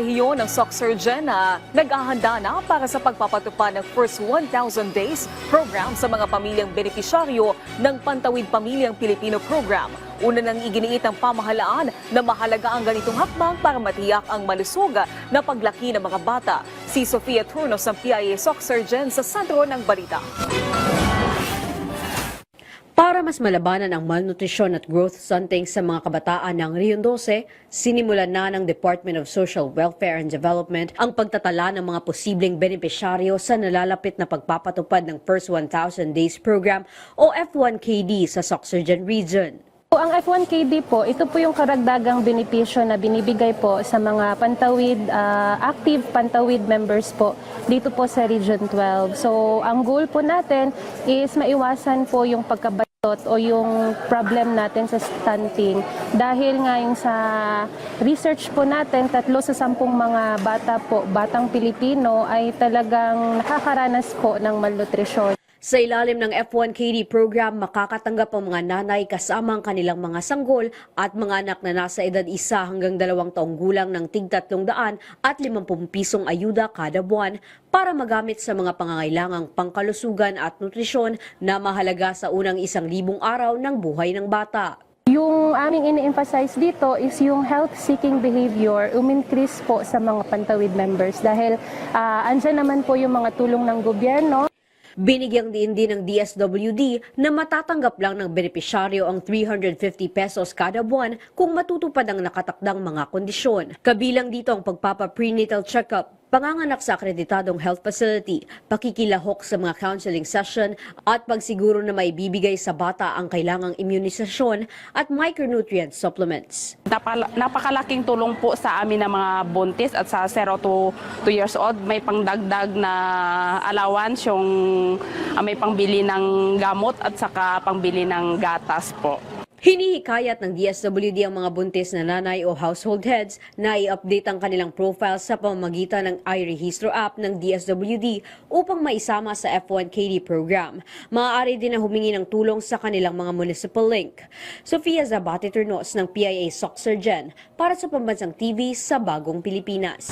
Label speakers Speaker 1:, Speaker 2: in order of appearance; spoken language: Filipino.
Speaker 1: rehiyon ng Soc-Surgen na nag-ahanda na para sa pagpapatupad ng First 1,000 Days program sa mga pamilyang benepisyaryo ng Pantawid Pamilyang Pilipino Program. Una nang iginiit ng pamahalaan na mahalaga ang ganitong hakbang para matiyak ang malusog na paglaki ng mga bata. Si Sofia Turnos ng PIA Soc-Surgen sa sentro ng balita.
Speaker 2: Para mas malabanan ang malnutrisyon at growth stunting sa mga kabataan ng Region 12, sinimulan na ng Department of Social Welfare and Development ang pagtatala ng mga posibleng benepisyaryo sa nalalapit na pagpapatupad ng First 1,000 Days Program o F1KD sa Soc-Surgen Region.
Speaker 3: Ang F1KD po, ito po yung karagdagang benepisyo na binibigay po sa mga active Pantawid members po dito po sa Region 12. So, ang goal po natin is maiwasan po yung pagkabalot o yung problem natin sa stunting. Dahil nga yung sa research po natin, 3 sa 10 mga batang Pilipino ay talagang nakakaranas po ng malnutrisyon.
Speaker 2: Sa ilalim ng F1KD program, makakatanggap ang mga nanay kasama ang kanilang mga sanggol at mga anak na nasa edad 1 hanggang 2 taong gulang ng tig 300 at 50 pisong ayuda kada buwan para magamit sa mga pangangailangang pangkalusugan at nutrisyon na mahalaga sa unang 1,000 araw ng buhay ng bata.
Speaker 3: Yung aming ini-emphasize dito is yung health-seeking behavior umincrease po sa mga Pantawid members dahil andyan naman po yung mga tulong ng gobyerno.
Speaker 2: Binigyang diin din ng DSWD na matatanggap lang ng benepisyaryo ang 350 pesos kada buwan kung matutupad ang nakatakdang mga kondisyon. Kabilang dito ang pagpapa-prenatal check-up, panganganak sa akreditadong health facility, pakikilahok sa mga counseling session at pagsiguro na maibibigay sa bata ang kailangang immunisasyon at micronutrient supplements.
Speaker 4: Napakalaking tulong po sa amin ng mga buntis at sa 0 to 2 years old. May pangdagdag na allowance, yung may pangbili ng gamot at saka pangbili ng gatas po.
Speaker 2: Hinihikayat ng DSWD ang mga buntis na nanay o household heads na i-update ang kanilang profile sa pamamagitan ng iRehistro app ng DSWD upang maisama sa F1KD program. Maaari din na humingi ng tulong sa kanilang mga municipal link. Sofia Zabate Turnos ng PIA Soc-Surgen para sa Pambansang TV sa Bagong Pilipinas.